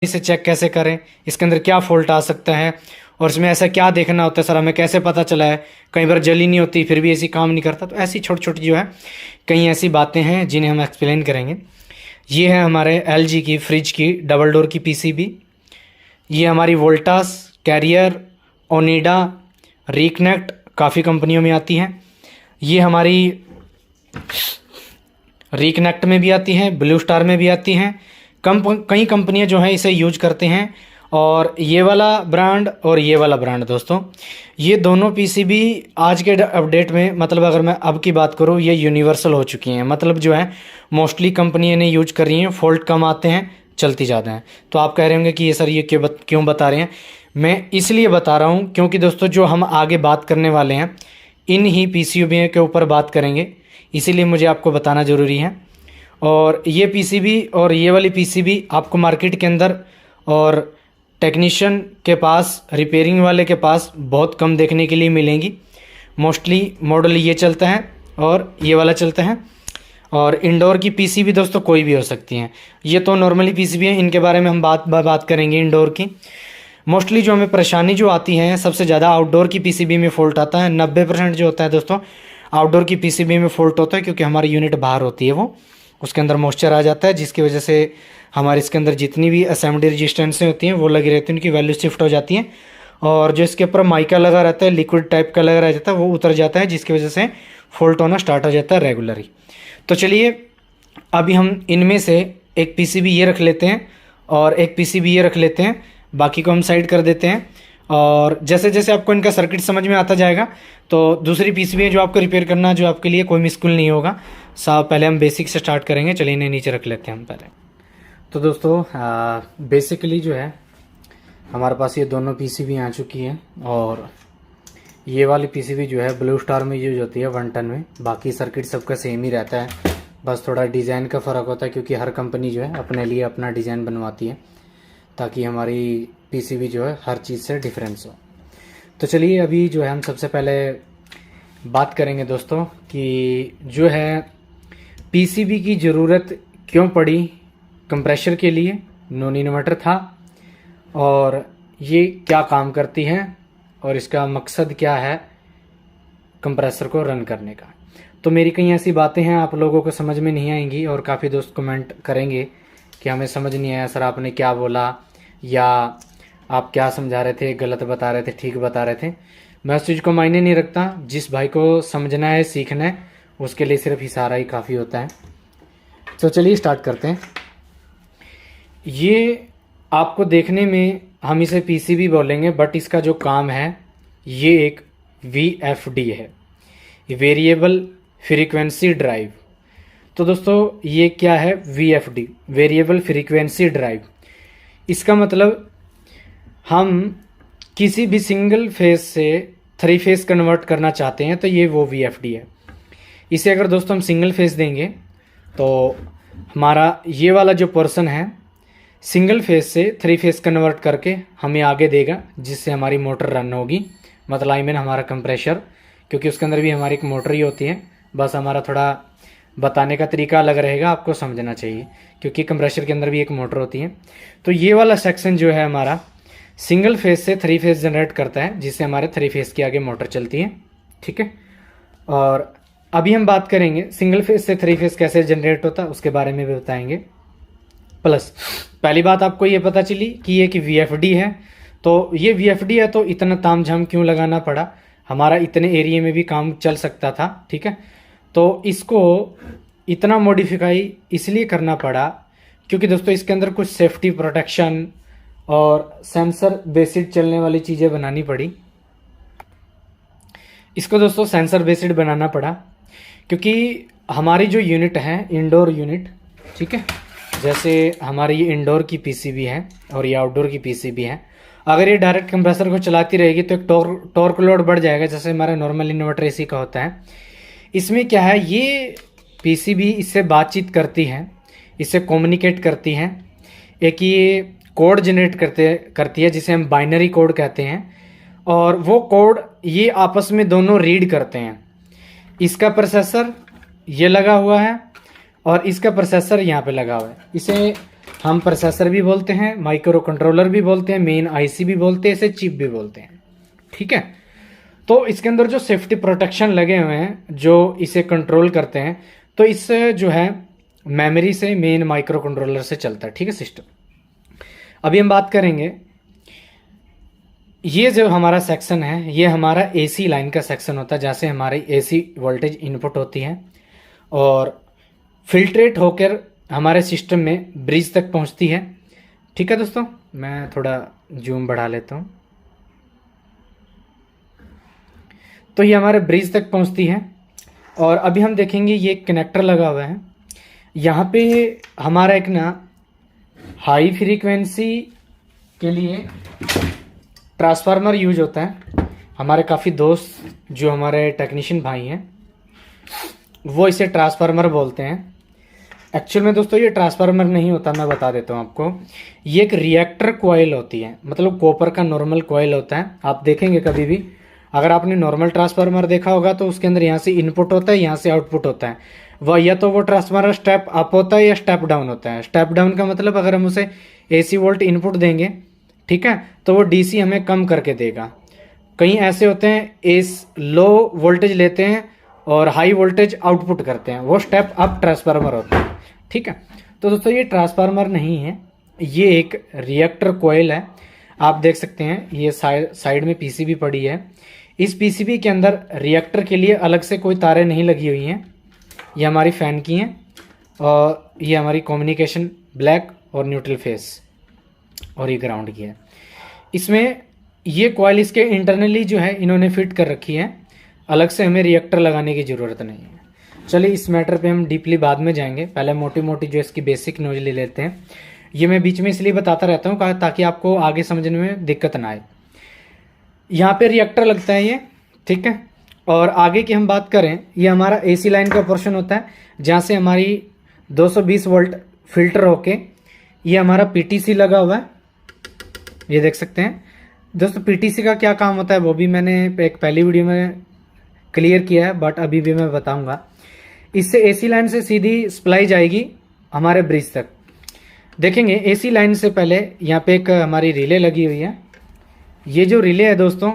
इसे चेक कैसे करें, इसके अंदर क्या फॉल्ट आ सकता है और इसमें ऐसा क्या देखना होता है सर, हमें कैसे पता चला है। कई बार जली नहीं होती फिर भी ऐसी काम नहीं करता। तो ऐसी छोटी छोटी जो है कई ऐसी बातें हैं जिन्हें हम एक्सप्लेन करेंगे। ये है हमारे एलजी की फ्रिज की डबल डोर की पीसीबी। ये हमारी वोल्टास, कैरियर, ओनिडा, रिकनेक्ट काफ़ी कंपनियों में आती हैं। ये हमारी रिकनेक्ट में भी आती हैं, ब्लू स्टार में भी आती हैं। कई कंपनियां जो हैं इसे यूज करते हैं। और ये वाला ब्रांड और ये वाला ब्रांड दोस्तों, ये दोनों पीसीबी आज के अपडेट में, मतलब अगर मैं अब की बात करूँ, ये यूनिवर्सल हो चुकी हैं। मतलब जो है मोस्टली कंपनी इन्हें यूज कर रही हैं, फॉल्ट कम आते हैं, चलती ज़्यादा हैं। तो आप कह रहे होंगे कि ये सर ये क्यों बता रहे हैं। मैं इसलिए बता रहा हूँ क्योंकि दोस्तों जो हम आगे बात करने वाले हैं इन ही पीसीबी के ऊपर बात करेंगे, इसीलिए मुझे आपको बताना ज़रूरी है। और ये पीसीबी और ये वाली पीसीबी आपको मार्केट के अंदर और टेक्नीशियन के पास, रिपेयरिंग वाले के पास बहुत कम देखने के लिए मिलेंगी। मोस्टली मॉडल ये चलता है और ये वाला चलता है। और इंडोर की पीसीबी दोस्तों कोई भी हो सकती हैं। ये तो नॉर्मली पीसीबी हैं, इनके बारे में हम बात करेंगे इंडोर की। मोस्टली जो हमें परेशानी जो आती है सबसे ज़्यादा आउटडोर की पीसीबी में फ़ॉल्ट आता है। 90% जो होता है दोस्तों आउटडोर की पीसीबी में फ़ॉल्ट होता है, क्योंकि हमारी यूनिट बाहर होती है, वो उसके अंदर मॉइस्चर आ जाता है, जिसकी वजह से हमारे इसके अंदर जितनी भी असेंबली रजिस्टेंसें होती हैं वो लगी रहती हैं, उनकी वैल्यू शिफ्ट हो जाती हैं। और जो इसके ऊपर माइका लगा रहता है, लिक्विड टाइप का लगा रह जाता है, वो उतर जाता है, जिसकी वजह से फॉल्ट होना स्टार्ट हो जाता है रेगुलरली। तो चलिए अभी हम इनमें से एक पीसीबी ये रख लेते हैं और एक पीसीबी ये रख लेते हैं, बाकी को हम साइड कर देते हैं। और जैसे जैसे आपको इनका सर्किट समझ में आता जाएगा तो दूसरी पीसीबी है जो आपको रिपेयर करना, जो आपके लिए कोई मुश्किल नहीं होगा। पहले हम बेसिक से स्टार्ट करेंगे। चलिए इन्हें नीचे रख लेते हैं हम पहले। तो दोस्तों बेसिकली जो है हमारे पास ये दोनों पीसीबी आ चुकी हैं। और ये वाली पीसीबी जो है ब्लू स्टार में यूज होती है 1 टन में। बाकी सर्किट सबका सेम ही रहता है, बस थोड़ा डिज़ाइन का फ़र्क होता है, क्योंकि हर कंपनी जो है अपने लिए अपना डिज़ाइन बनवाती है ताकि हमारी पीसीबी जो है हर चीज़ से डिफरेंस हो। तो चलिए अभी जो है हम सबसे पहले बात करेंगे दोस्तों कि जो है पीसीबी की ज़रूरत क्यों पड़ी कंप्रेशर के लिए। नॉन इन्वर्टर था और ये क्या काम करती है और इसका मकसद क्या है कंप्रेसर को रन करने का। तो मेरी कई ऐसी बातें हैं आप लोगों को समझ में नहीं आएंगी और काफ़ी दोस्त कमेंट करेंगे कि हमें समझ नहीं आया सर, आपने क्या बोला, या आप क्या समझा रहे थे, गलत बता रहे थे, ठीक बता रहे थे। मैं उस चीज़ को मायने नहीं रखता। जिस भाई को समझना है, सीखना है, उसके लिए सिर्फ इशारा ही काफ़ी होता है। तो चलिए स्टार्ट करते हैं। ये आपको देखने में हम इसे पीसीबी बोलेंगे, बट इसका जो काम है ये एक वीएफडी है, वेरिएबल फ्रीक्वेंसी ड्राइव। तो दोस्तों ये क्या है वीएफडी, वेरिएबल फ्रीक्वेंसी ड्राइव। इसका मतलब हम किसी भी सिंगल फेज से 3 फेज कन्वर्ट करना चाहते हैं तो ये वो वीएफडी है। इसे अगर दोस्तों हम सिंगल फेज देंगे तो हमारा ये वाला जो पोर्शन है सिंगल फेज से 3 फेज कन्वर्ट करके हमें आगे देगा, जिससे हमारी मोटर रन होगी। मतलब आई मीन हमारा कंप्रेशर, क्योंकि उसके अंदर भी हमारी एक मोटर ही होती है। बस हमारा थोड़ा बताने का तरीका अलग रहेगा, आपको समझना चाहिए, क्योंकि कंप्रेशर के अंदर भी एक मोटर होती है। तो ये वाला सेक्शन जो है हमारा सिंगल फेज से 3 फेज जनरेट करता है, जिससे हमारे 3 फेज की आगे मोटर चलती है। ठीक है, और अभी हम बात करेंगे सिंगल फेज से 3 फेज कैसे जनरेट होता है, उसके बारे में भी बताएंगे। प्लस पहली बात आपको ये पता चली कि ये कि वीएफडी है। तो ये वीएफडी है तो इतना तामझाम क्यों लगाना पड़ा, हमारा इतने एरिया में भी काम चल सकता था। ठीक है, तो इसको इतना मॉडिफाई इसलिए करना पड़ा क्योंकि दोस्तों इसके अंदर कुछ सेफ्टी प्रोटेक्शन और सेंसर बेस्ड चलने वाली चीज़ें बनानी पड़ी। इसको दोस्तों सेंसर बेस्ड बनाना पड़ा क्योंकि हमारी जो यूनिट है इंडोर यूनिट, ठीक है, जैसे हमारी ये इंडोर की पीसीबी है और ये आउटडोर की पीसीबी है। अगर ये डायरेक्ट कंप्रेसर को चलाती रहेगी तो एक टॉर्क लोड बढ़ जाएगा, जैसे हमारा नॉर्मल इन्वर्टर एसी का होता है। इसमें क्या है, ये पीसीबी इससे बातचीत करती है, इससे कम्युनिकेट करती है। एक ये कोड जनरेट करती है जिसे हम बाइनरी कोड कहते हैं, और वो कोड ये आपस में दोनों रीड करते हैं। इसका प्रोसेसर ये लगा हुआ है और इसका प्रोसेसर यहाँ पे लगा हुआ है। इसे हम प्रोसेसर भी बोलते हैं, माइक्रो कंट्रोलर भी बोलते हैं, मेन आईसी भी बोलते हैं, इसे चिप भी बोलते हैं। ठीक है, तो इसके अंदर जो सेफ्टी प्रोटेक्शन लगे हुए हैं जो इसे कंट्रोल करते हैं, तो इससे जो है मेमोरी से, मेन माइक्रो कंट्रोलर से चलता है। ठीक है सिस्टम। अभी हम बात करेंगे, ये जो हमारा सेक्शन है ये हमारा एसी लाइन का सेक्शन होता है, जैसे हमारी एसी वोल्टेज इनपुट होती है और फिल्ट्रेट होकर हमारे सिस्टम में ब्रिज तक पहुंचती है। ठीक है दोस्तों, मैं थोड़ा जूम बढ़ा लेता हूं। तो ये हमारे ब्रिज तक पहुंचती है और अभी हम देखेंगे ये कनेक्टर लगा हुआ है। यहाँ पे हमारा एक ना हाई फ्रीक्वेंसी के लिए ट्रांसफार्मर यूज होता है। हमारे काफ़ी दोस्त जो हमारे टेक्नीशियन भाई हैं वो इसे ट्रांसफार्मर बोलते हैं। एक्चुअल में दोस्तों ये ट्रांसफार्मर नहीं होता, मैं बता देता हूँ आपको। ये एक रिएक्टर कॉइल होती है, मतलब कॉपर का नॉर्मल कॉइल होता है। आप देखेंगे कभी भी, अगर आपने नॉर्मल ट्रांसफार्मर देखा होगा तो उसके अंदर यहाँ से इनपुट होता है, यहाँ से आउटपुट होता है। वह या तो वो ट्रांसफार्मर स्टेप अप होता है या स्टेप डाउन होता है। स्टेप डाउन का मतलब अगर हम उसे AC वोल्ट इनपुट देंगे, ठीक है, तो वो DC हमें कम करके देगा। कहीं ऐसे होते हैं एस लो वोल्टेज लेते हैं और हाई वोल्टेज आउटपुट करते हैं, वो स्टेप अप ट्रांसफार्मर होता है। ठीक है, तो दोस्तों ये ट्रांसफार्मर नहीं है, ये एक रिएक्टर कॉइल है। आप देख सकते हैं ये साइड में PCB पड़ी है। इस PCB के अंदर रिएक्टर के लिए अलग से कोई तारें नहीं लगी हुई हैं। ये हमारी फ़ैन की हैं और ये हमारी कम्युनिकेशन ब्लैक और न्यूट्रल फेस और ये ग्राउंड की है। इसमें ये कॉइल इसके इंटरनली जो है इन्होंने फिट कर रखी है, अलग से हमें रिएक्टर लगाने की ज़रूरत नहीं है। चलिए इस मैटर पे हम डीपली बाद में जाएंगे, पहले मोटी मोटी जो इसकी बेसिक नॉलेज ले लेते हैं। ये मैं बीच में इसलिए बताता रहता हूँ ताकि आपको आगे समझने में दिक्कत ना आए। यहाँ पे रिएक्टर लगता है ये, ठीक है। और आगे की हम बात करें, ये हमारा AC लाइन का पोर्शन होता है जहाँ से हमारी 220 वोल्ट फिल्टर होके ये हमारा PTC लगा हुआ है, ये देख सकते हैं दोस्तों। PTC का क्या काम होता है वो भी मैंने एक पहली वीडियो में क्लियर किया है, बट अभी भी मैं बताऊंगा। इससे AC लाइन से सीधी सप्लाई जाएगी हमारे ब्रिज तक। देखेंगे AC लाइन से पहले यहाँ पे एक हमारी रिले लगी हुई है। ये जो रिले है दोस्तों,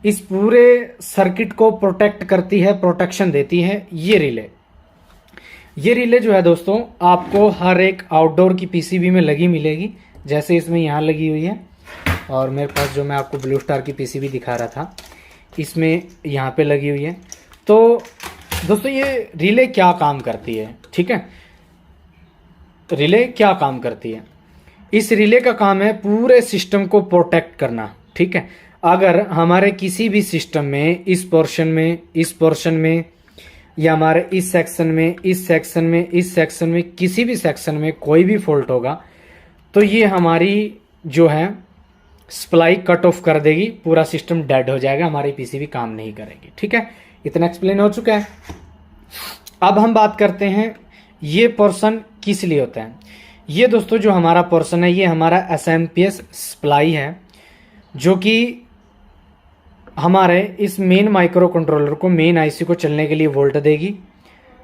इस पूरे सर्किट को प्रोटेक्ट करती है, प्रोटेक्शन देती है ये रिले जो है दोस्तों आपको हर एक आउटडोर की PCB में लगी मिलेगी, जैसे इसमें यहाँ लगी हुई है। और मेरे पास जो मैं आपको ब्लू स्टार की PCB दिखा रहा था, इसमें यहाँ पे लगी हुई है। तो दोस्तों ये रिले क्या काम करती है, ठीक है, रिले क्या काम करती है? इस रिले का काम है पूरे सिस्टम को प्रोटेक्ट करना, ठीक है। अगर हमारे किसी भी सिस्टम में इस पोर्शन में या हमारे इस सेक्शन में किसी भी सेक्शन में कोई भी फॉल्ट होगा तो ये हमारी जो है सप्लाई कट ऑफ कर देगी, पूरा सिस्टम डेड हो जाएगा, हमारी PCB काम नहीं करेगी। ठीक है, इतना एक्सप्लेन हो चुका है। अब हम बात करते हैं ये पोर्शन किस लिए होता है। ये दोस्तों जो हमारा पोर्शन है ये हमारा SMPS सप्लाई है, जो कि हमारे इस मेन माइक्रो कंट्रोलर को, मेन IC को चलने के लिए वोल्ट देगी,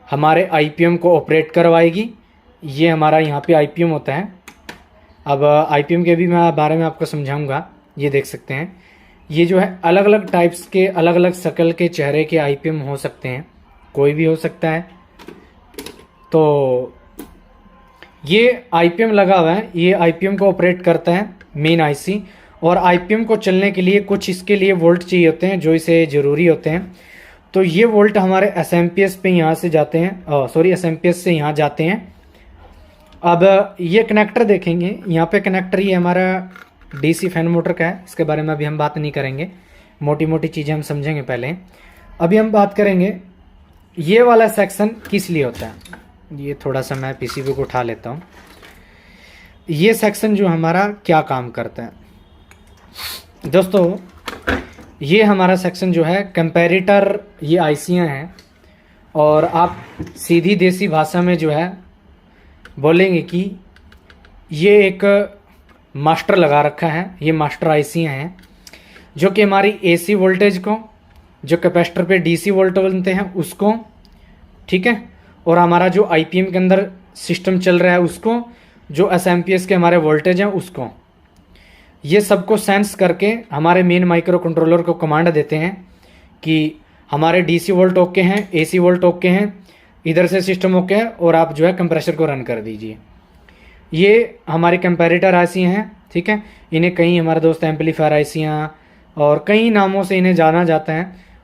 हमारे IPM को ऑपरेट करवाएगी। ये हमारा यहाँ पे IPM होता है। अब IPM के भी मैं बारे में आपको समझाऊंगा। ये देख सकते हैं, ये जो है अलग अलग टाइप्स के, अलग अलग शक्ल के चेहरे के IPM हो सकते हैं, कोई भी हो सकता है। तो ये IPM लगा हुआ है, ये IPM को ऑपरेट करता है मेन IC। और IPM को चलने के लिए कुछ इसके लिए वोल्ट चाहिए होते हैं जो इसे ज़रूरी होते हैं। तो ये वोल्ट हमारे SMPS पे यहाँ से जाते हैं, SMPS से यहाँ जाते हैं। अब ये कनेक्टर देखेंगे, यहाँ पे कनेक्टर ये हमारा DC फैन मोटर का है, इसके बारे में अभी हम बात नहीं करेंगे, मोटी मोटी चीज़ें हम समझेंगे पहले। अभी हम बात करेंगे ये वाला सेक्शन किस लिए होता है। ये थोड़ा सा मैं PCB को उठा लेता हूँ। ये सेक्शन जो हमारा क्या काम करता है दोस्तों, ये हमारा सेक्शन जो है कंपैरेटर, ये ICयाँ हैं। और आप सीधी देसी भाषा में जो है बोलेंगे कि ये एक मास्टर लगा रखा है, ये मास्टर ICयाँ हैं जो कि हमारी AC वोल्टेज को, जो कैपेसिटर पे DC वोल्ट बनते हैं उसको, ठीक है, और हमारा जो IPM के अंदर सिस्टम चल रहा है उसको, जो एसएमपीएस के हमारे वोल्टेज हैं उसको। ये सबको सेंस करके हमारे मेन माइक्रो कंट्रोलर को कमांड देते हैं कि हमारे डीसी वोल्ट ओके हैं, एसी वोल्ट ओके हैं, इधर से सिस्टम ओके है और आप जो है कंप्रेसर को रन कर दीजिए। ये हमारी कंपैरेटर आईसी हैं, ठीक है। इन्हें कई हमारे दोस्त एम्पलीफायर आईसियाँ और कई नामों से इन्हें जाना जाता है।